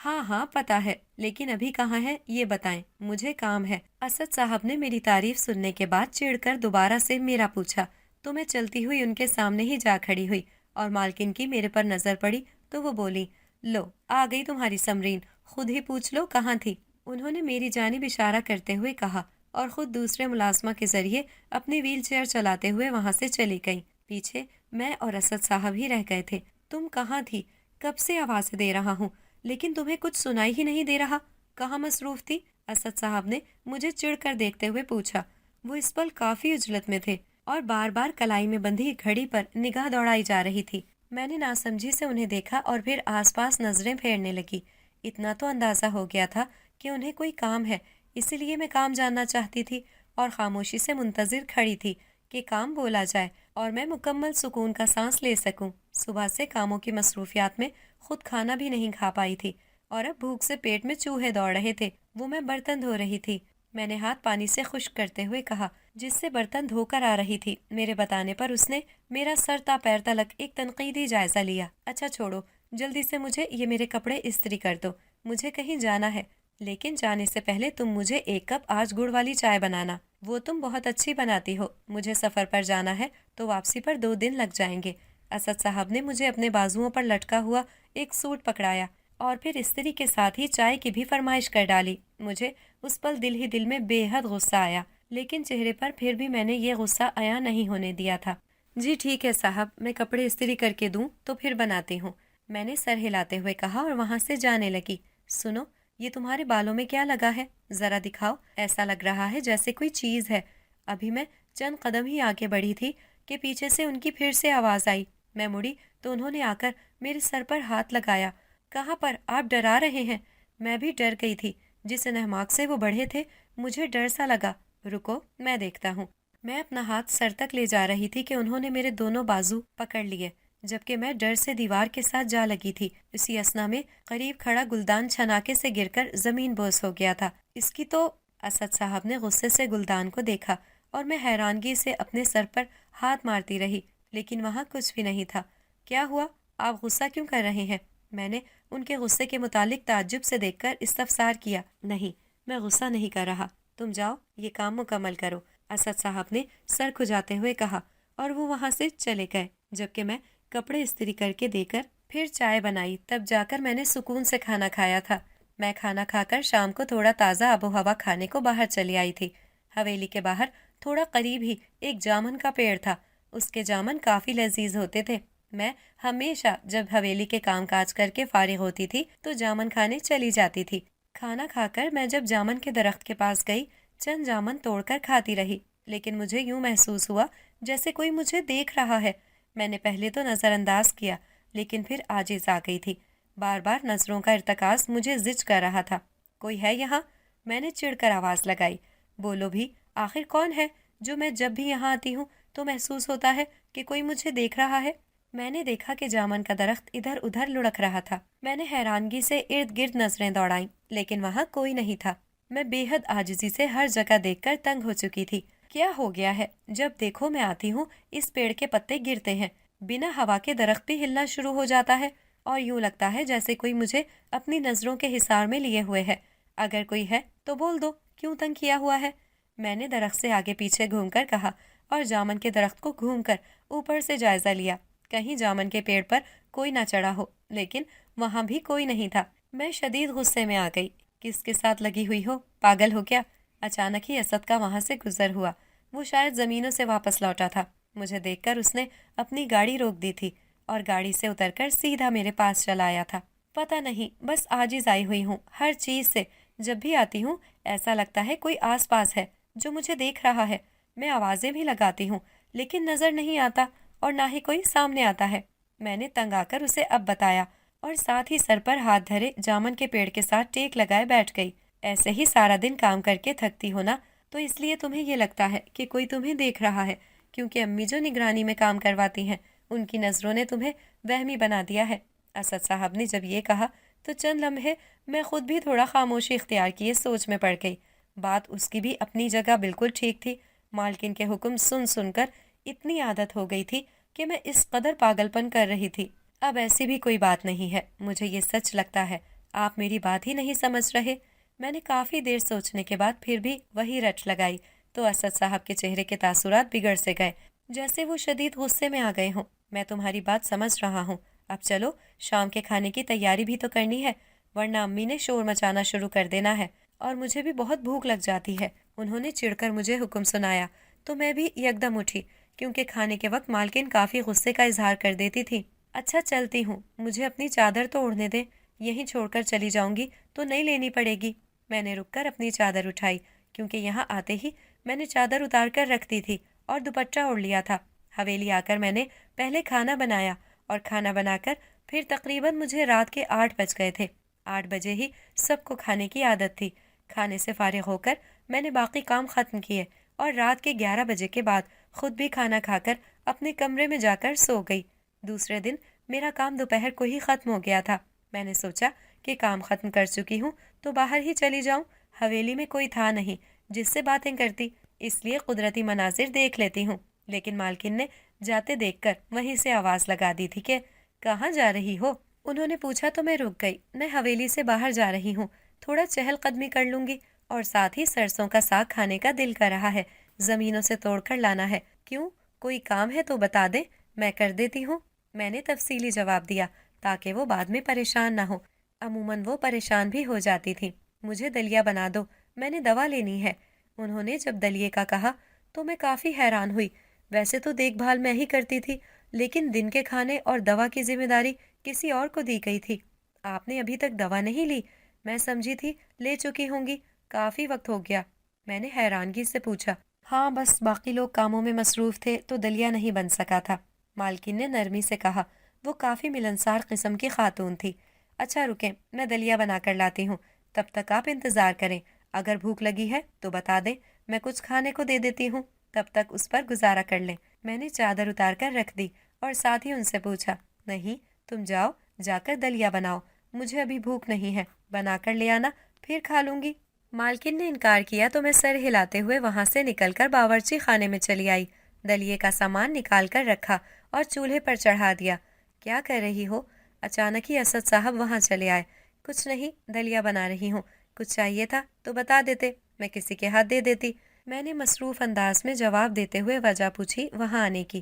ہاں ہاں پتہ ہے، لیکن ابھی کہاں ہے یہ بتائیں، مجھے کام ہے۔ اسد صاحب نے میری تعریف سننے کے بعد چڑ کر دوبارہ سے میرا پوچھا تو میں چلتی ہوئی ان کے سامنے ہی جا کھڑی ہوئی اور مالکن کی میرے پر نظر پڑی تو وہ بولی، لو آ گئی تمہاری سمرین، خود ہی پوچھ لو کہاں تھی۔ انہوں نے میری جانب اشارہ کرتے ہوئے کہا اور خود دوسرے ملازمہ کے ذریعے اپنی ویل چیئر چلاتے ہوئے وہاں سے چلی گئی۔ پیچھے میں اور اسد صاحب ہی رہ گئے تھے۔ تم کہاں تھی؟ کب سے آوازیں دے رہا ہوں لیکن تمہیں کچھ سنائی ہی نہیں دے رہا، کہاں مصروف تھی؟ اسد صاحب نے مجھے چڑ کر دیکھتے ہوئے پوچھا۔ وہ اس پل کافی عجلت میں تھے اور بار بار کلائی میں بندھی گھڑی پر نگاہ دوڑائی جا رہی تھی۔ میں نے ناسمجھی سے انہیں دیکھا اور پھر آس پاس نظریں پھیرنے لگی۔ اتنا تو اندازہ ہو گیا تھا کہ انہیں کوئی کام ہے، اسی لیے میں کام جاننا چاہتی تھی اور خاموشی سے منتظر کھڑی تھی کہ کام بولا جائے اور میں مکمل سکون کا سانس لے سکوں۔ صبح سے کاموں کی مصروفیات میں خود کھانا بھی نہیں کھا پائی تھی اور اب بھوک سے پیٹ میں چوہے دوڑ رہے تھے۔ وہ میں برتن دھو رہی تھی۔ میں نے ہاتھ پانی سے خشک کرتے ہوئے کہا، جس سے برتن دھو کر آ رہی تھی۔ میرے بتانے پر اس نے میرا سر تا پیر تلک ایک تنقیدی جائزہ لیا۔ اچھا چھوڑو، جلدی سے مجھے یہ میرے کپڑے استری کر دو، مجھے کہیں جانا ہے، لیکن جانے سے پہلے تم مجھے ایک کپ آج گڑ والی چائے بنانا، وہ تم بہت اچھی بناتی ہو۔ مجھے سفر پر جانا ہے تو واپسی پر 2 دن لگ جائیں گے۔ اسد صاحب نے مجھے اپنے بازوؤں پر لٹکا ہوا ایک سوٹ پکڑایا اور پھر استری کے ساتھ ہی چائے کی بھی فرمائش کر ڈالی۔ مجھے اس پل دل ہی دل میں بے حد غصہ آیا، لیکن چہرے پر پھر بھی میں نے یہ غصہ عیاں نہیں ہونے دیا تھا۔ جی ٹھیک ہے صاحب، میں کپڑے استری کر کے دوں تو پھر بناتی ہوں، میں نے سر ہلاتے ہوئے کہا اور وہاں سے جانے لگی۔ سنو، یہ تمہارے بالوں میں کیا لگا ہے؟ ذرا دکھاؤ، ایسا لگ رہا ہے جیسے کوئی چیز ہے۔ ابھی میں چند قدم ہی آگے بڑھی تھی کہ پیچھے سے ان کی پھر سے آواز آئی۔ میں مڑی تو انہوں نے آ کر میرے سر پر ہاتھ لگایا۔ کہاں پر؟ آپ ڈرا رہے ہیں۔ میں بھی ڈر گئی تھی، جس انہماک سے وہ بڑھے تھے مجھے ڈر سا لگا۔ رکو میں دیکھتا ہوں۔ میں اپنا ہاتھ سر تک لے جا رہی تھی کہ انہوں نے میرے دونوں بازو پکڑ لیے، جبکہ میں ڈر سے دیوار کے ساتھ جا لگی تھی۔ اسی اثنا میں قریب کھڑا گلدان چھناکے سے گر کر زمین بوس ہو گیا تھا۔ اس کی تو… اسد صاحب نے غصے سے گلدان کو دیکھا اور میں حیرانگی سے اپنے سر پر ہاتھ مارتی رہی، لیکن وہاں کچھ بھی نہیں تھا۔ کیا ہوا؟ آپ غصہ کیوں کر رہے ہیں؟ میں نے ان کے غصے کے متعلق تعجب سے دیکھ کر استفسار کیا۔ نہیں، میں غصہ نہیں کر رہا، تم جاؤ یہ کام مکمل کرو، اسد صاحب نے سر کھجاتے ہوئے کہا اور وہ وہاں سے چلے گئے، جبکہ میں کپڑے استری کر کے دے کر پھر چائے بنائی، تب جا کر میں نے سکون سے کھانا کھایا تھا۔ میں کھانا کھا کر شام کو تھوڑا تازہ آب و ہوا کھانے کو باہر چلی آئی تھی۔ حویلی کے باہر تھوڑا قریب ہی ایک جامن کا پیڑ تھا، اس کے جامن کافی لذیذ ہوتے تھے۔ میں ہمیشہ جب حویلی کے کام کاج کر کے فارغ ہوتی تھی تو جامن کھانے چلی جاتی تھی۔ کھانا کھا کر میں جب جامن کے درخت کے پاس گئی، چند جامن توڑ کر کھاتی رہی، لیکن مجھے یوں محسوس ہوا جیسے کوئی مجھے دیکھ رہا ہے۔ میں نے پہلے تو نظر انداز کیا، لیکن پھر عاجز آ گئی تھی۔ بار بار نظروں کا ارتکاز مجھے زج کر رہا تھا۔ کوئی ہے یہاں؟ میں نے چڑھ کر آواز لگائی۔ بولو بھی، آخر کون ہے جو میں جب بھی یہاں آتی ہوں تو محسوس ہوتا ہے کہ کوئی مجھے دیکھ رہا ہے؟ میں نے دیکھا کہ جامن کا درخت ادھر ادھر لڑک رہا تھا۔ میں نے حیرانگی سے ارد گرد نظریں دوڑائیں، لیکن وہاں کوئی نہیں تھا۔ میں بے حد عاجزی سے ہر جگہ دیکھ کر تنگ ہو چکی تھی۔ کیا ہو گیا ہے؟ جب دیکھو میں آتی ہوں اس پیڑ کے پتے گرتے ہیں، بنا ہوا کے درخت بھی ہلنا شروع ہو جاتا ہے اور یوں لگتا ہے جیسے کوئی مجھے اپنی نظروں کے حصار میں لیے ہوئے ہے۔ اگر کوئی ہے تو بول دو، کیوں تنگ کیا ہوا ہے؟ میں نے درخت سے آگے پیچھے گھوم کر کہا اور جامن کے درخت کو گھوم کر اوپر سے جائزہ لیا، کہیں جامن کے پیڑ پر کوئی نہ چڑھا ہو، لیکن وہاں بھی کوئی نہیں تھا۔ میں شدید غصے میں آ گئی۔ کس کے ساتھ لگی ہوئی ہو؟ پاگل ہو کیا؟ اچانک ہی اسد کا وہاں سے گزر ہوا۔ وہ شاید زمینوں سے واپس لوٹا تھا۔ مجھے دیکھ کر اس نے اپنی گاڑی روک دی تھی اور گاڑی سے اتر کر سیدھا میرے پاس چلا آیا تھا۔ پتہ نہیں، بس عاجز آئی ہوئی ہوں ہر چیز سے۔ جب بھی آتی ہوں ایسا لگتا ہے کوئی آس پاس ہے جو مجھے دیکھ رہا ہے۔ میں آوازیں بھی لگاتی ہوں لیکن نظر نہیں آتا اور نہ ہی کوئی سامنے آتا ہے۔ میں نے تنگ آ کر اسے اب بتایا اور ساتھ ہی سر پر ہاتھ دھرے جامن کے پیڑ کے ساتھ ٹیک لگائے بیٹھ گئی۔ ایسے ہی سارا دن کام کر کے تھکتی ہو نا، تو اس لیے تمہیں یہ لگتا ہے کہ کوئی تمہیں دیکھ رہا ہے، کیونکہ امی جو نگرانی میں کام کرواتی ہیں ان کی نظروں نے تمہیں وہمی بنا دیا ہے۔ اسد صاحب نے جب یہ کہا تو چند لمحے میں خود بھی تھوڑا خاموشی اختیار کیے سوچ میں پڑ گئی۔ بات اس کی بھی اپنی جگہ بالکل ٹھیک تھی۔ مالکن کے حکم سن سن کر اتنی عادت ہو گئی تھی کہ میں اس قدر پاگل پن کر رہی تھی۔ اب ایسی بھی کوئی بات نہیں ہے، مجھے یہ سچ لگتا ہے آپ میری بات ہی نہیں سمجھ رہے۔ میں نے کافی دیر سوچنے کے بعد پھر بھی وہی رٹ لگائی تو اسد صاحب کے چہرے کے تاثرات بگڑ سے گئے، جیسے وہ شدید غصے میں آ گئے ہوں۔ میں تمہاری بات سمجھ رہا ہوں، اب چلو شام کے کھانے کی تیاری بھی تو کرنی ہے، ورنہ امی نے شور مچانا شروع کر دینا ہے، اور مجھے بھی بہت بھوک لگ جاتی ہے۔ انہوں نے چڑ کر مجھے حکم سنایا تو میں بھی یکدم اٹھی، کیونکہ کھانے کے وقت مالکن کافی غصے کا اظہار کر دیتی تھی۔ اچھا چلتی ہوں، مجھے اپنی چادر تو اوڑھنے دیں، یہیں چھوڑ کر چلی جاؤں گی تو نہیں لینی پڑے گی۔ میں نے رک کر اپنی چادر اٹھائی، کیونکہ یہاں آتے ہی میں نے چادر اتار کر رکھ دی تھی اور دوپٹہ اوڑھ لیا تھا۔ حویلی آ کر میں نے پہلے کھانا بنایا، اور کھانا بنا کر پھر تقریباً مجھے رات کے 8 بج گئے تھے۔ 8 بجے ہی سب کو کھانے کی عادت تھی۔ کھانے سے فارغ ہو کر میں نے باقی کام ختم کیے اور رات کے 11 بجے کے بعد خود بھی کھانا کھا کر اپنے کمرے میں جا کر سو گئی۔ دوسرے دن میرا کام دوپہر کو ہی ختم ہو گیا تھا۔ میں نے سوچا کہ کام ختم کر چکی ہوں تو باہر ہی چلی جاؤں۔ حویلی میں کوئی تھا نہیں جس سے باتیں کرتی، اس لیے قدرتی مناظر دیکھ لیتی ہوں۔ لیکن مالکن نے جاتے دیکھ کر وہیں سے آواز لگا دی تھی کہ کہاں جا رہی ہو؟ انہوں نے پوچھا تو میں رک گئی۔ میں حویلی سے باہر جا رہی ہوں، تھوڑا چہل قدمی کر لوں گی، اور ساتھ ہی سرسوں کا ساگ کھانے کا دل کر رہا ہے، زمینوں سے توڑ کر لانا ہے۔ کیوں، کوئی کام ہے تو بتا دیں، میں کر دیتی ہوں۔ میں نے تفصیلی جواب دیا تاکہ وہ بعد میں پریشان نہ ہو۔ عموماً وہ پریشان بھی ہو جاتی تھی۔ مجھے دلیا بنا دو، میں نے دوا لینی ہے۔ انہوں نے جب دلیے کا کہا تو میں کافی حیران ہوئی۔ ویسے تو دیکھ بھال میں ہی کرتی تھی، لیکن دن کے کھانے اور دوا کی ذمہ داری کسی اور کو دی گئی تھی۔ آپ نے ابھی تک دوا نہیں لی؟ میں سمجھی تھی لے چکی ہوں گی، کافی وقت ہو گیا۔ میں نے حیرانگی سے پوچھا۔ ہاں، بس باقی لوگ کاموں میں مصروف تھے تو دلیا نہیں بن سکا تھا، مالکن نے نرمی سے کہا۔ وہ کافی ملنسار قسم کی خاتون تھی۔ اچھا رکیں، میں دلیا بنا کر لاتی ہوں، تب تک آپ انتظار کریں۔ اگر بھوک لگی ہے تو بتا دیں، میں کچھ کھانے کو دے دیتی ہوں، تب تک اس پر گزارا کر لیں۔ میں نے چادر اتار کر رکھ دی اور ساتھ ہی ان سے پوچھا، نہیں، تم جاؤ، جا کر دلیا بناؤ، مجھے ابھی بھوک نہیں ہے، بنا کر لے آنا، پھر کھا لوں گی۔ مالکن نے انکار کیا تو میں سر ہلاتے ہوئے وہاں سے نکل کر باورچی خانے میں چلی آئی، دلیے کا سامان نکال کر رکھا اور چولہے پر چڑھا دیا۔ کیا کر رہی ہو؟ اچانک ہی اسد صاحب وہاں چلے آئے۔ کچھ نہیں، دلیا بنا رہی ہوں، کچھ چاہیے تھا تو بتا دیتے، میں کسی کے ہاتھ دے دیتی۔ میں نے مصروف انداز میں جواب دیتے ہوئے وجہ پوچھی وہاں آنے کی۔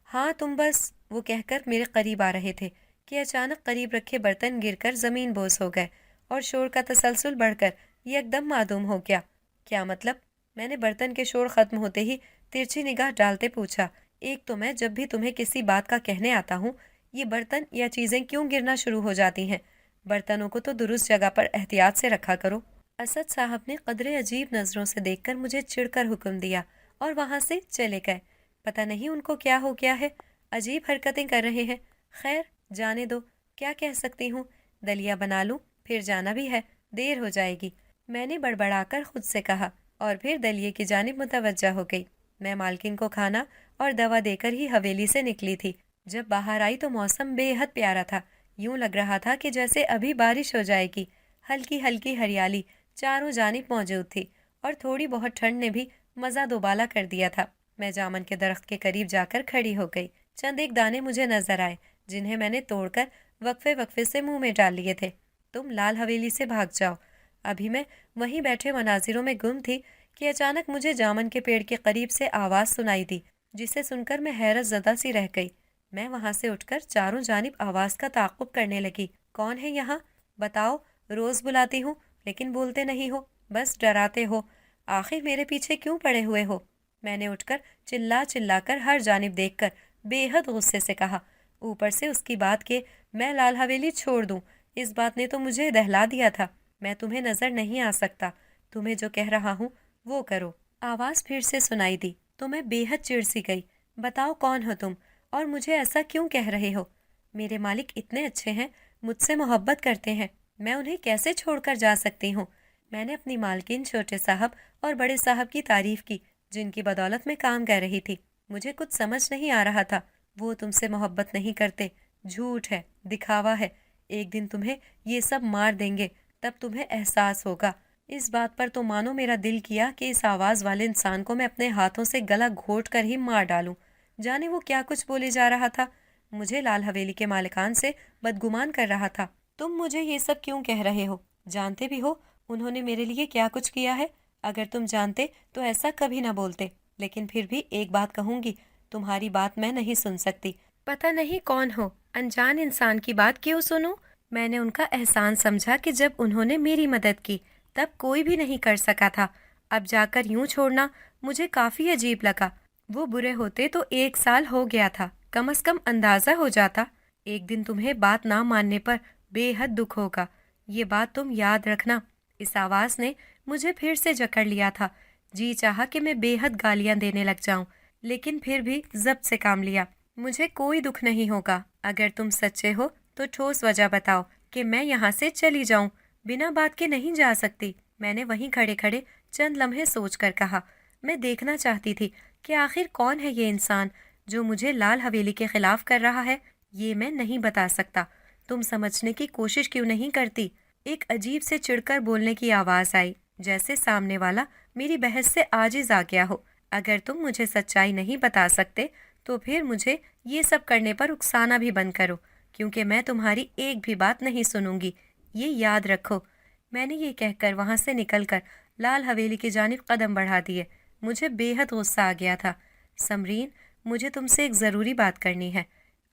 ہاں تم بس، وہ کہہ کر میرے قریب آ رہے تھے کہ اچانک قریب رکھے برتن گر کر زمین بوس ہو گئے اور شور کا تسلسل بڑھ کر یکدم معدوم ہو گیا۔ کیا مطلب؟ میں نے برتن کے شور ختم ہوتے ہی ترچھی نگاہ ڈالتے پوچھا۔ ایک تو میں جب بھی تمہیں کسی بات کا کہنے آتا ہوں، یہ برتن یا چیزیں کیوں گرنا شروع ہو جاتی ہیں؟ برتنوں کو تو درست جگہ پر احتیاط سے رکھا کرو۔ اسد صاحب نے قدرے عجیب نظروں سے دیکھ کر مجھے چڑ کر حکم دیا اور وہاں سے چلے گئے۔ پتہ نہیں ان کو کیا ہو گیا ہے، عجیب حرکتیں کر رہے ہیں۔ خیر جانے دو، کیا کہہ سکتی ہوں، دلیا بنا لوں، پھر جانا بھی ہے، دیر ہو جائے گی، میں نے بڑبڑا کر خود سے کہا، اور پھر دلیے کی جانب متوجہ ہو گئی۔ میں مالکن کو کھانا اور دوا دے کر ہی حویلی سے نکلی تھی۔ جب باہر آئی تو موسم بے حد پیارا تھا، یوں لگ رہا تھا کہ جیسے ابھی بارش ہو جائے گی۔ ہلکی ہلکی ہریالی چاروں جانب موجود تھی، اور تھوڑی بہت ٹھنڈ نے بھی مزہ دوبالا کر دیا تھا۔ میں جامن کے درخت کے قریب جا کر کھڑی ہو گئی۔ چند ایک دانے مجھے نظر آئے جنہیں میں نے توڑ کر وقفے وقفے سے منہ میں ڈال لیے تھے۔ تم لال حویلی سے بھاگ جاؤ۔ ابھی میں وہیں بیٹھے مناظروں میں گم تھی کہ اچانک مجھے جامن کے پیڑ کے قریب سے آواز سنائی دی، جسے سن کر میں حیرت زدہ سی رہ گئی۔ میں وہاں سے اٹھ کر چاروں جانب آواز کا تعاقب کرنے لگی۔ کون ہے یہاں؟ بتاؤ، روز بلاتی ہوں لیکن بولتے نہیں ہو، بس ڈراتے ہو، آخر میرے پیچھے کیوں پڑے ہوئے ہو؟ میں نے اٹھ کر چلا کر ہر جانب دیکھ کر بے حد غصے سے کہا۔ اوپر سے اس کی بات کہ میں لال حویلی چھوڑ دوں، اس بات نے تو مجھے دہلا دیا تھا۔ میں تمہیں نظر نہیں آ سکتا، تمہیں جو کہہ رہا ہوں وہ کرو۔ آواز پھر سے سنائی دی تو میں بے حد چڑ سی گئی۔ بتاؤ کون ہو تم، اور مجھے ایسا کیوں کہہ رہے ہو؟ میرے مالک اتنے اچھے ہیں، مجھ سے محبت کرتے ہیں، میں انہیں کیسے چھوڑ کر جا سکتی ہوں؟ میں نے اپنی مالکن، چھوٹے صاحب اور بڑے صاحب کی تعریف کی جن کی بدولت میں کام کر رہی تھی۔ مجھے کچھ سمجھ نہیں آ رہا تھا۔ وہ تم سے محبت نہیں کرتے، جھوٹ ہے، دکھاوا ہے، ایک دن تمہیں یہ سب مار دیں گے، تب تمہیں احساس ہوگا۔ اس بات پر تو مانو میرا دل کیا کہ اس آواز والے انسان کو میں اپنے ہاتھوں سے گلا گھونٹ کر ہی مار ڈالوں۔ جانے وہ کیا کچھ بولے جا رہا تھا، مجھے لال حویلی کے مالکان سے بدگمان کر رہا تھا۔ تم مجھے یہ سب کیوں کہہ رہے ہو؟ جانتے بھی ہو انہوں نے میرے لیے کیا کچھ کیا ہے؟ اگر تم جانتے تو ایسا کبھی نہ بولتے، لیکن پھر بھی ایک بات کہوں گی، تمہاری بات میں نہیں سن سکتی۔ پتہ نہیں کون ہو، انجان انسان کی بات کیوں سنوں؟ میں نے ان کا احسان سمجھا کہ جب انہوں نے میری مدد کی تب کوئی بھی نہیں کر سکا تھا، اب جا کر یوں چھوڑنا مجھے کافی عجیب لگا۔ وہ برے ہوتے تو 1 سال ہو گیا تھا، کم از کم اندازہ ہو جاتا۔ ایک دن تمہیں بات نہ ماننے پر بے حد دکھ ہوگا، یہ بات تم یاد رکھنا۔ اس آواز نے مجھے پھر سے جکڑ لیا تھا، جی چاہا کہ میں بے حد گالیاں دینے لگ جاؤں، لیکن پھر بھی ضبط سے کام لیا۔ مجھے کوئی دکھ نہیں ہوگا، اگر تم سچے ہو تو ٹھوس وجہ بتاؤ کہ میں یہاں سے چلی جاؤں، بنا بات کے نہیں جا سکتی۔ میں نے وہیں کھڑے کھڑے چند لمحے سوچ کر کہا۔ میں دیکھنا چاہتی تھی کہ آخر کون ہے یہ انسان جو مجھے لال حویلی کے خلاف کر رہا ہے۔ یہ میں نہیں بتا سکتا، تم سمجھنے کی کوشش کیوں نہیں کرتی؟ ایک عجیب سے چڑھ کر بولنے کی آواز آئی، جیسے سامنے والا میری بحث سے عاجز آ گیا ہو۔ اگر تم مجھے سچائی نہیں بتا سکتے تو پھر مجھے یہ سب کرنے پر اکسانا بھی بند کرو، کیونکہ میں تمہاری ایک بھی بات نہیں سنوں گی، یہ یاد رکھو۔ میں نے یہ کہہ کر وہاں سے نکل کر لال حویلی کی جانب قدم بڑھا دیے۔ مجھے بے حد غصہ آ گیا تھا۔ سمرین، مجھے تم سے ایک ضروری بات کرنی ہے،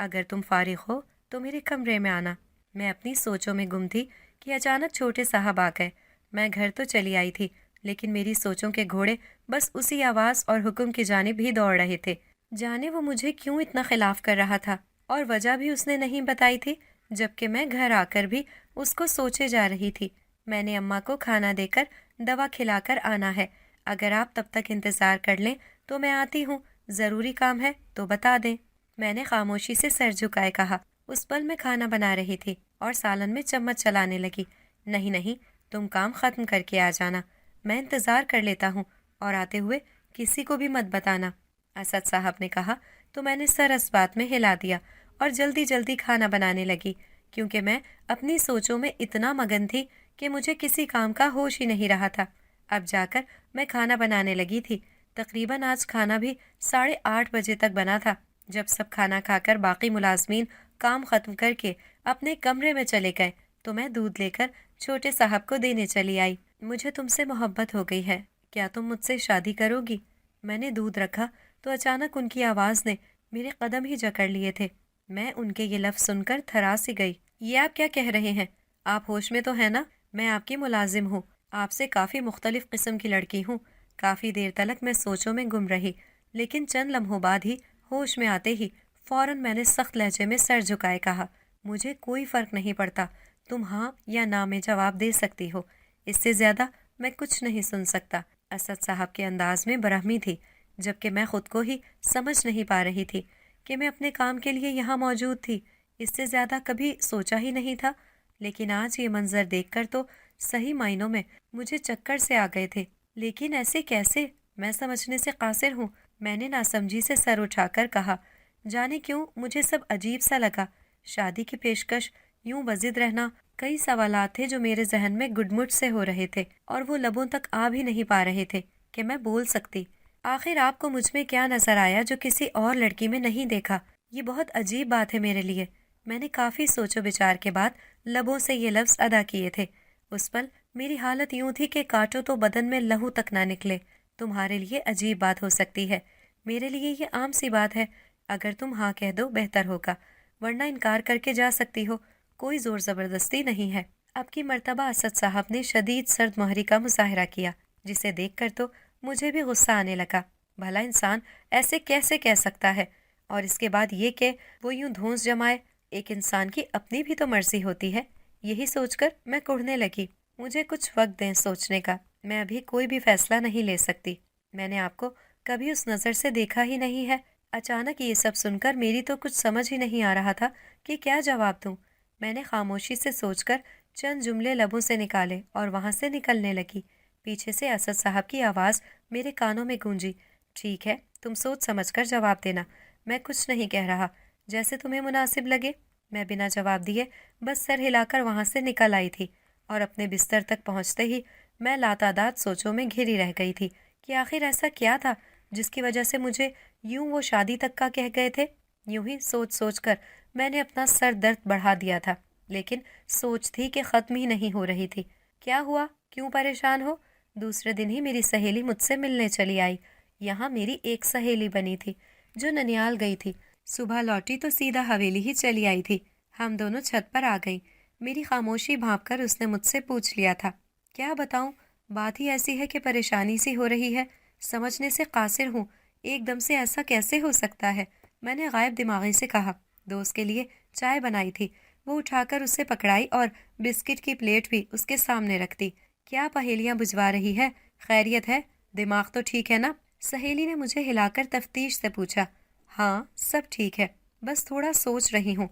اگر تم فارغ ہو تو میرے کمرے میں آنا۔ میں اپنی سوچوں میں گم تھی کہ اچانک چھوٹے صاحب آ گئے۔ میں گھر تو چلی آئی تھی، لیکن میری سوچوں کے گھوڑے بس اسی آواز اور حکم کی جانب ہی دوڑ رہے تھے۔ جانے وہ مجھے کیوں اتنا خلاف کر رہا تھا، اور وجہ بھی اس نے نہیں بتائی تھی، جبکہ میں گھر آ کر بھی اس کو سوچے جا رہی تھی۔ میں نے اماں کو کھانا دے کر دوا کھلا کر آنا ہے، اگر آپ تب تک انتظار کر لیں تو میں آتی ہوں، ضروری کام ہے تو بتا دیں۔ میں نے خاموشی سے سر جھکائے کہا۔ اس پل میں کھانا بنا رہی تھی اور سالن میں چمچ چلانے لگی۔ نہیں نہیں، تم کام ختم کر کے آ جانا، میں انتظار کر لیتا ہوں، اور آتے ہوئے کسی کو بھی مت بتانا، اسد صاحب نے کہا تو میں نے سر اس بات میں ہلا دیا اور جلدی جلدی کھانا بنانے لگی، کیونکہ میں اپنی سوچوں میں اتنا مگن تھی کہ مجھے کسی کام کا ہوش ہی نہیں رہا تھا۔ اب جا کر میں کھانا بنانے لگی تھی۔ تقریباً آج کھانا بھی 8:30 بجے تک بنا تھا۔ جب سب کھانا کھا کر باقی ملازمین کام ختم کر کے اپنے کمرے میں چلے گئے تو میں دودھ لے کر چھوٹے صاحب کو دینے چلی آئی۔ مجھے تم سے محبت ہو گئی ہے، کیا تم مجھ سے شادی کرو گی؟ میں نے دودھ رکھا تو اچانک ان کی آواز نے میرے قدم ہی جکڑ لیے تھے۔ میں ان کے یہ لفظ سن کر تھرا سی گئی۔ یہ آپ کیا کہہ رہے ہیں؟ آپ ہوش میں تو ہیں نا؟ میں آپ کی ملازم ہوں، آپ سے کافی مختلف قسم کی لڑکی ہوں۔ کافی دیر تلک میں سوچوں میں گم رہی، لیکن چند لمحوں بعد ہی ہوش میں آتے ہی فوراً میں نے سخت لہجے میں سر جھکائے کہا، مجھے کوئی فرق نہیں پڑتا، تم ہاں یا نہ میں جواب دے سکتی ہو، اس سے زیادہ میں کچھ نہیں سن سکتا۔ اسد صاحب کے انداز میں برہمی تھی، جبکہ میں خود کو ہی سمجھ نہیں پا رہی تھی کہ میں اپنے کام کے لیے یہاں موجود تھی، اس سے زیادہ کبھی سوچا ہی نہیں تھا۔ لیکن آج یہ منظر دیکھ کر تو صحیح معنوں میں مجھے چکر سے آ گئے تھے۔ لیکن ایسے کیسے؟ میں سمجھنے سے قاصر ہوں، میں نے ناسمجھی سے سر اٹھا کر کہا۔ جانے کیوں مجھے سب عجیب سا لگا، شادی کی پیشکش، یوں وزد رہنا، کئی سوالات تھے جو میرے ذہن میں گڈ مٹ سے ہو رہے تھے اور وہ لبوں تک آ بھی نہیں پا رہے تھے کہ میں بول سکتی۔ آخر آپ کو مجھ میں کیا نظر آیا جو کسی اور لڑکی میں نہیں دیکھا؟ یہ بہت عجیب بات ہے میرے لیے۔ میں نے کافی سوچ و بچار کے بعد لبوں سے یہ لفظ ادا کیے تھے۔ اس پل میری حالت یوں تھی کہ کاٹو تو بدن میں لہو تک نہ نکلے۔ تمہارے لیے عجیب بات ہو سکتی ہے، میرے لیے یہ عام سی بات ہے۔ اگر تم ہاں کہہ دو بہتر ہوگا، ورنہ انکار کر کے جا سکتی ہو، کوئی زور زبردستی نہیں ہے۔ اب کی مرتبہ اسد صاحب نے شدید سرد مہری کا مظاہرہ کیا، جسے دیکھ کر تو مجھے بھی غصہ آنے لگا۔ بھلا انسان ایسے کیسے کہہ سکتا ہے؟ اور اس کے بعد یہ کہ وہ یوں دھونس جمائے، ایک انسان کی اپنی بھی تو مرضی ہوتی ہے۔ یہی سوچ کر میں کڑھنے لگی۔ مجھے کچھ وقت دیں سوچنے کا، میں ابھی کوئی بھی فیصلہ نہیں لے سکتی۔ میں نے آپ کو کبھی اس نظر سے دیکھا ہی نہیں ہے۔ اچانک یہ سب سن کر میری تو کچھ سمجھ ہی نہیں آ رہا تھا کہ کیا جواب دوں۔ میں نے خاموشی سے سوچ کر چند جملے لبوں سے نکالے اور وہاں سے نکلنے لگی۔ پیچھے سے اسد صاحب کی آواز میرے کانوں میں گونجی، ٹھیک ہے، تم سوچ سمجھ کر جواب دینا، میں کچھ نہیں کہہ رہا، جیسے تمہیں مناسب لگے۔ میں بنا جواب دیے بس سر ہلا کر وہاں سے نکل آئی تھی، اور اپنے بستر تک پہنچتے ہی میں لاتعداد سوچوں میں گھری رہ گئی تھی کہ آخر ایسا کیا تھا جس کی وجہ سے مجھے یوں وہ شادی تک کا کہہ گئے تھے۔ یوں ہی سوچ سوچ کر میں نے اپنا سر درد بڑھا دیا تھا۔ لیکن سوچ تھی کہ ختم ہی نہیں ہو رہی تھی۔ کیا ہوا؟ کیوں پریشان ہو؟ دوسرے دن ہی میری سہیلی مجھ سے ملنے چلی آئی۔ یہاں میری ایک سہیلی بنی تھی جو ننیال گئی تھی۔ صبح لوٹی تو سیدھا حویلی ہی چلی آئی تھی۔ ہم دونوں چھت پر آ گئیں۔ میری خاموشی بھانپ کر اس نے مجھ سے پوچھ لیا تھا، کیا بتاؤں؟ بات ہی ایسی ہے کہ پریشانی سی ہو رہی ہے، سمجھنے سے قاصر ہوں۔ ایک دم سے ایسا کیسے ہو سکتا ہے؟ میں نے غائب دماغی سے کہا۔ دوست کے لیے چائے بنائی تھی، وہ اٹھا کر اسے پکڑائی اور بسکٹ کی پلیٹ بھی اس کے سامنے رکھ دی۔ کیا پہیلیاں بجھوا رہی ہے؟ خیریت ہے؟ دماغ تو ٹھیک ہے نا؟ سہیلی نے مجھے ہلا کر تفتیش سے پوچھا۔ ہاں سب ٹھیک ہے، بس تھوڑا سوچ رہی ہوں،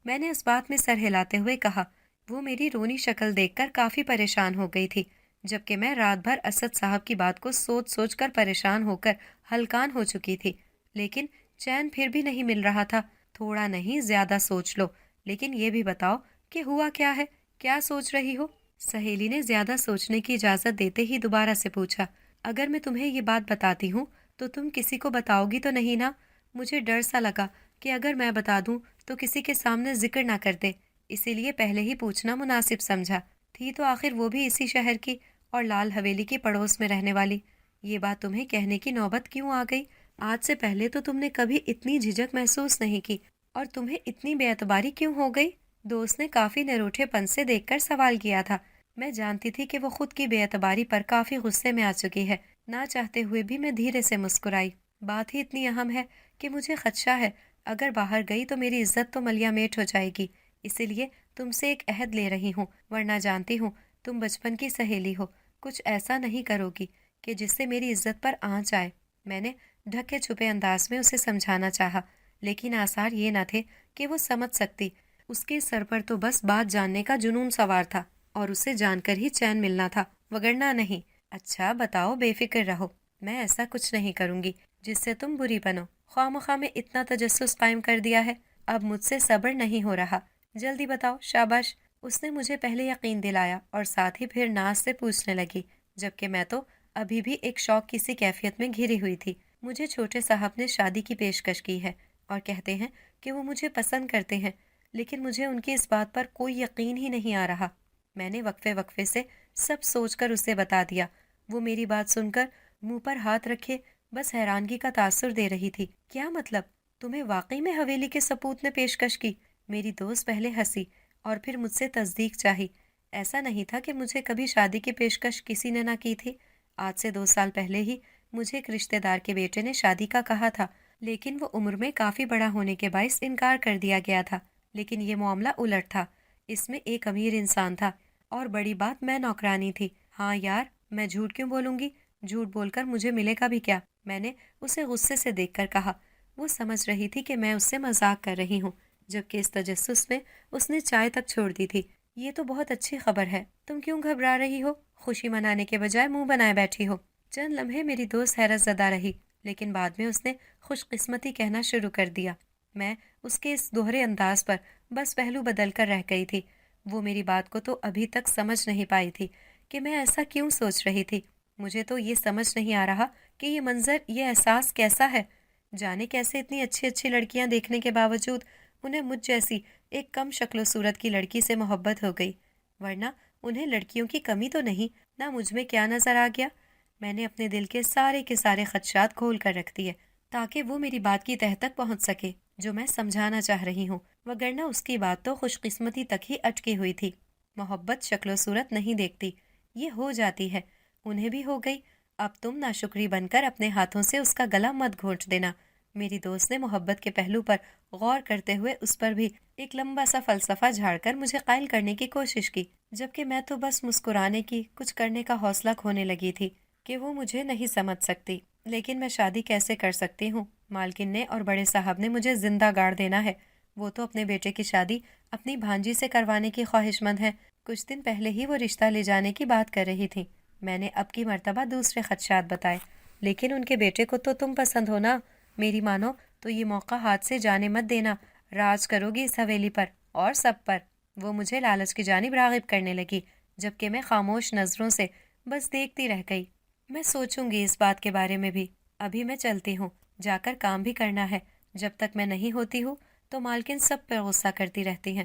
میں نے اس بات میں سر ہلاتے ہوئے کہا۔ وہ میری رونی شکل دیکھ کر کافی پریشان ہو گئی تھی، جبکہ میں رات بھر اسد صاحب کی بات کو سوچ سوچ کر پریشان ہو کر ہلکان ہو چکی تھی، لیکن چین پھر بھی نہیں مل رہا تھا۔ تھوڑا نہیں زیادہ سوچ لو، لیکن یہ بھی بتاؤ کہ ہوا کیا ہے، کیا سوچ رہی ہو؟ سہیلی نے زیادہ سوچنے کی اجازت دیتے ہی دوبارہ سے پوچھا۔ اگر میں تمہیں یہ بات بتاتی ہوں تو تم کسی کو بتاؤ گی تو نہیں نا؟ مجھے ڈر سا لگا کہ اگر میں بتا دوں تو کسی کے سامنے ذکر نہ کر دے، اسی لیے پہلے ہی پوچھنا مناسب سمجھا۔ تھی تو آخر وہ بھی اسی شہر کی اور لال حویلی کی پڑوس میں رہنے والی، یہ بات تمہیں کہنے کی نوبت کیوں آ گئی؟ آج سے پہلے تو تم نے کبھی اتنی جھجک محسوس نہیں کی، اور تمہیں اتنی بے اعتباری کیوں ہو گئی؟ دوست نے کافی نروٹھے پن سے دیکھ کر سوال کیا تھا۔ میں جانتی تھی کہ وہ خود کی بے اعتباری پر کافی غصے میں آ چکی ہے، نہ چاہتے ہوئے بھی میں دھیرے سے مسکرائی۔ بات ہی اتنی اہم ہے کہ مجھے خدشہ ہے اگر باہر گئی تو میری عزت تو ملیا میٹ ہو جائے گی، اسی لیے تم سے ایک عہد لے رہی ہوں، ورنہ جانتی ہوں تم بچپن کی سہیلی ہو، کچھ ایسا نہیں کرو گی کہ جس سے میری عزت پر آنچ آئے۔ میں نے ڈھکے چھپے انداز میں اسے سمجھانا چاہا، لیکن آثار یہ نہ تھے کہ وہ سمجھ سکتی۔ اس کے سر پر تو بس بات جاننے کا جنون سوار تھا، اور اسے جان کر ہی چین ملنا تھا، وگرنہ نہیں۔ اچھا بتاؤ، بے فکر رہو، میں ایسا کچھ نہیں کروں گی جس سے تم بری بنو۔ خواہ مخواہ میں اتنا تجسس قائم کر دیا ہے، اب مجھ سے صبر نہیں ہو رہا، جلدی بتاؤ، شاباش۔ اس نے مجھے پہلے یقین دلایا اور ساتھ ہی پھر ناز سے پوچھنے لگی، جبکہ میں تو ابھی بھی ایک شوق کی سی کیفیت میں گھری ہوئی تھی۔ مجھے چھوٹے صاحب نے شادی کی پیشکش کی ہے اور کہتے ہیں کہ وہ مجھے پسند کرتے ہیں، لیکن مجھے ان کی اس بات پر کوئی یقین ہی نہیں آ رہا۔ میں نے وقفے وقفے سے سب سوچ کر اسے بتا دیا۔ وہ میری بات سن کر منہ پر ہاتھ رکھے بس حیرانگی کا تاثر دے رہی تھی۔ کیا مطلب؟ تمہیں واقعی میں حویلی کے سپوت نے پیشکش کی؟ میری دوست پہلے ہنسی اور پھر مجھ سے تصدیق چاہی۔ ایسا نہیں تھا کہ مجھے کبھی شادی کی پیشکش کسی نے نہ کی تھی۔ آج سے 2 سال پہلے ہی مجھے ایک رشتہ دار کے بیٹے نے شادی کا کہا تھا، لیکن وہ عمر میں کافی بڑا ہونے کے باعث انکار کر دیا گیا تھا۔ لیکن یہ معاملہ الٹ تھا، اس میں ایک امیر انسان تھا، اور بڑی بات میں نوکرانی تھی۔ ہاں یار، میں جھوٹ کیوں بولوں گی؟ جھوٹ بول کر مجھے ملے گا بھی کیا؟ میں نے اسے غصے سے دیکھ کر کہا۔ وہ سمجھ رہی تھی کہ میں اس سے مذاق کر رہی ہوں، جبکہ اس تجسس میں اس نے چائے تک چھوڑ دی تھی۔ یہ تو بہت اچھی خبر ہے، تم کیوں گھبرا رہی ہو؟ خوشی منانے کے بجائے منہ بنائے بیٹھی ہو۔ چند لمحے میری دوست حیرت زدہ رہی، لیکن بعد میں اس نے خوش قسمتی کہنا شروع کر دیا۔ میں اس کے اس دوہرے انداز پر بس پہلو بدل کر رہ گئی تھی۔ وہ میری بات کو تو ابھی تک سمجھ نہیں پائی تھی کہ میں ایسا کیوں سوچ رہی تھی۔ مجھے تو یہ سمجھ نہیں آ رہا کہ یہ منظر، یہ احساس کیسا ہے۔ جانے کیسے اتنی اچھی اچھی لڑکیاں دیکھنے کے باوجود انہیں مجھ جیسی ایک کم شکل و صورت کی لڑکی سے محبت ہو گئی، ورنہ انہیں لڑکیوں کی کمی تو نہیں، نہ مجھ میں کیا نظر آ گیا۔ میں نے اپنے دل کے سارے خدشات کھول کر رکھ دیے تاکہ وہ میری بات کی تہہ تک پہنچ سکے جو میں سمجھانا چاہ رہی ہوں، وگرنہ اس کی بات تو خوش قسمتی تک ہی اٹکی ہوئی تھی۔ محبت شکل و صورت نہیں دیکھتی، یہ ہو جاتی ہے، انہیں بھی ہو گئی۔ اب تم ناشکری بن کر اپنے ہاتھوں سے اس کا گلا مت گھونٹ دینا۔ میری دوست نے محبت کے پہلو پر غور کرتے ہوئے اس پر بھی ایک لمبا سا فلسفہ جھاڑ کر مجھے قائل کرنے کی کوشش کی، جبکہ میں تو بس مسکرانے کی، کچھ کرنے کا حوصلہ کھونے لگی تھی کہ وہ مجھے نہیں سمجھ سکتی۔ لیکن میں شادی کیسے کر سکتی ہوں؟ مالکن نے اور بڑے صاحب نے مجھے زندہ گاڑ دینا ہے۔ وہ تو اپنے بیٹے کی شادی اپنی بھانجی سے کروانے کی خواہش مند ہے۔ کچھ دن پہلے ہی وہ رشتہ لے جانے کی بات کر رہی تھی۔ میں نے اب کی مرتبہ دوسرے خدشات بتائے۔ لیکن ان کے بیٹے کو تو تم پسند ہو نا؟ میری مانو تو یہ موقع ہاتھ سے جانے مت دینا، راج کرو گی اس حویلی پر اور سب پر۔ وہ مجھے لالچ کی جانب راغب کرنے لگی، جبکہ میں خاموش نظروں سے بس دیکھتی رہ گئی۔ میں سوچوں گی اس بات کے بارے میں بھی۔ ابھی میں چلتی ہوں، جا کر کام بھی کرنا ہے۔ جب تک میں نہیں ہوتی ہوں تو مالکن سب پر غصہ کرتی رہتی ہیں۔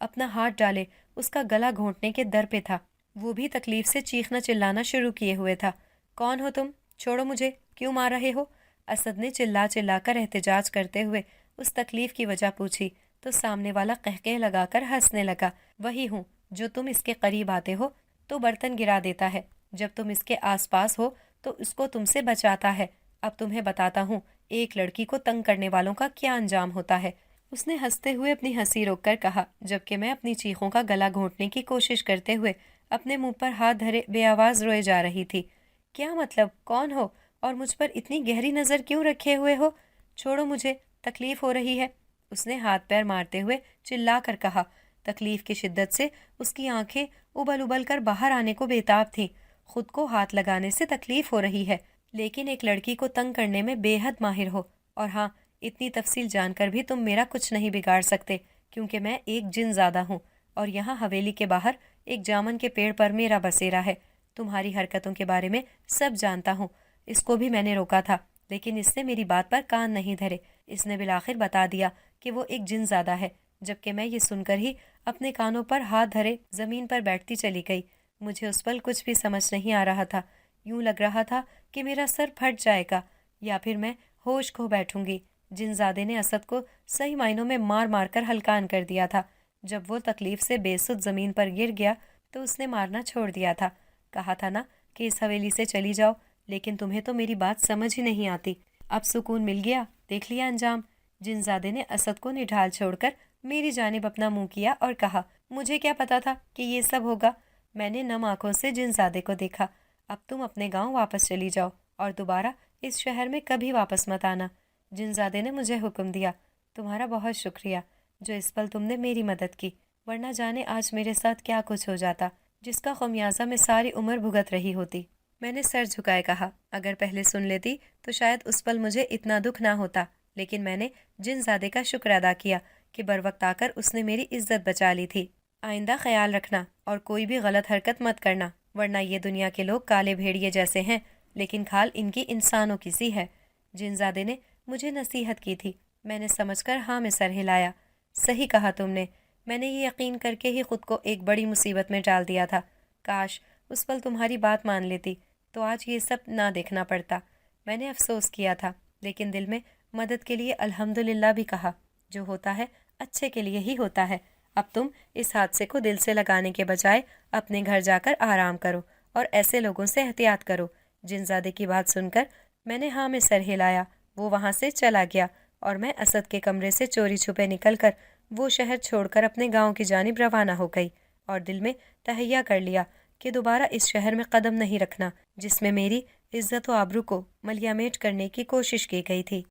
اپنا ہاتھ ڈالے اس کا گلا گھونٹنے کے در پہ تھا۔ وہ بھی تکلیف سے چیخنا چلانا شروع کیے ہوئے تھا۔ کون ہو تم؟ چھوڑو مجھے، کیوں مار رہے ہو؟ اسد نے چلا چلا کر احتجاج کرتے ہوئے اس تکلیف کی وجہ پوچھی تو سامنے والا قہقہے لگا کر ہنسنے لگا۔ وہی ہوں جو تم اس کے قریب آتے ہو تو برتن گرا دیتا ہے، جب تم اس کے آس پاس ہو تو اس کو تم سے بچاتا ہے۔ اب تمہیں بتاتا ہوں ایک لڑکی کو تنگ کرنے والوں کا کیا انجام ہوتا ہے۔ اس نے ہنستے ہوئے اپنی ہنسی روک کر کہا، جبکہ میں اپنی چیخوں کا گلا گھونٹنے کی کوشش کرتے ہوئے اپنے منہ پر ہاتھ دھرے بے آواز روئے جا رہی تھی۔ کیا مطلب؟ کون ہو اور مجھ پر اتنی گہری نظر کیوں رکھے ہوئے ہو؟ چھوڑو مجھے، تکلیف ہو رہی ہے، اس نے ہاتھ پیر مارتے ہوئے چلا کر کہا۔ تکلیف کی شدت سے اس کی آنکھیں ابل ابل کر باہر آنے کو بےتاب تھیں۔ خود کو ہاتھ لگانے سے تکلیف ہو رہی ہے، لیکن ایک لڑکی کو تنگ کرنے میں بے حد ماہر ہو، اور ہاں، اتنی تفصیل جان کر بھی تم میرا کچھ نہیں بگاڑ سکتے، کیونکہ میں ایک جن زادہ ہوں اور یہاں حویلی کے باہر ایک جامن کے پیڑ پر میرا بسیرا ہے۔ تمہاری حرکتوں کے بارے میں سب جانتا ہوں۔ اس کو بھی میں نے روکا تھا، لیکن اس نے میری بات پر کان نہیں دھرے۔ اس نے بالآخر بتا دیا کہ وہ ایک جن زادہ ہے، جبکہ میں یہ سن کر ہی اپنے کانوں پر ہاتھ دھرے زمین پر بیٹھتی چلی گئی۔ مجھے اس پل کچھ بھی سمجھ نہیں آ رہا تھا۔ یوں لگ رہا تھا کہ میرا سر پھٹ جائے گا یا پھر میں ہوش کھو بیٹھوں گی۔ جن زادے نے اسد کو صحیح معنوں میں مار مار کر ہلکان کر دیا تھا۔ جب وہ تکلیف سے بے سد زمین پر گر گیا تو اس نے مارنا چھوڑ دیا تھا۔ کہا تھا نا کہ اس حویلی سے چلی جاؤ، لیکن تمہیں تو میری بات سمجھ ہی نہیں آتی۔ اب سکون مل گیا، دیکھ لیا انجام۔ جن زادے نے اسد کو نڈھال چھوڑ کر میری جانب اپنا منہ کیا اور کہا، مجھے کیا پتا تھا کہ یہ سب ہوگا۔ میں نے نم آنکھوں سے جن زادے کو دیکھا۔ اب تم اپنے گاؤں واپس چلی جاؤ اور دوبارہ اس شہر میں کبھی واپس مت آنا۔ جن زادے نے مجھے حکم دیا۔ تمہارا بہت شکریہ جو اس پل تم نے میری مدد کی، ورنہ جانے آج میرے ساتھ کیا کچھ ہو جاتا، جس کا خمیازہ میں ساری عمر بھگت رہی ہوتی۔ میں نے سر جھکائے کہا، اگر پہلے سن لیتی تو شاید اس پل مجھے اتنا دکھ نہ ہوتا، لیکن میں نے جن زادے کا شکر ادا کیا کہ بروقت آ کر اس نے میری عزت بچا لی تھی۔ آئندہ خیال رکھنا اور کوئی بھی غلط حرکت مت کرنا، ورنہ یہ دنیا کے لوگ کالے بھیڑیے جیسے ہیں، لیکن کھال ان کی انسانوں کی سی ہے۔ جن زادے نے مجھے نصیحت کی تھی۔ میں نے سمجھ کر ہاں میں سر ہلایا۔ صحیح کہا تم نے، میں نے یہ یقین کر کے ہی خود کو ایک بڑی مصیبت میں ڈال دیا تھا۔ کاش اس پل تمہاری بات مان لیتی تو آج یہ سب نہ دیکھنا پڑتا۔ میں نے افسوس کیا تھا، لیکن دل میں مدد کے لیے الحمدللہ بھی کہا۔ جو ہوتا ہے اچھے کے لیے ہی ہوتا ہے۔ اب تم اس حادثے کو دل سے لگانے کے بجائے اپنے گھر جا کر آرام کرو اور ایسے لوگوں سے احتیاط کرو۔ جن زادے کی بات سن کر میں نے ہاں میں سر ہلایا۔ وہ وہاں سے چلا گیا اور میں اسد کے کمرے سے چوری چھپے نکل کر وہ شہر چھوڑ کر اپنے گاؤں کی جانب روانہ ہو گئی، اور دل میں تہیہ کر لیا کہ دوبارہ اس شہر میں قدم نہیں رکھنا جس میں میری عزت و آبرو کو ملیامیٹ کرنے کی کوشش کی گئی تھی۔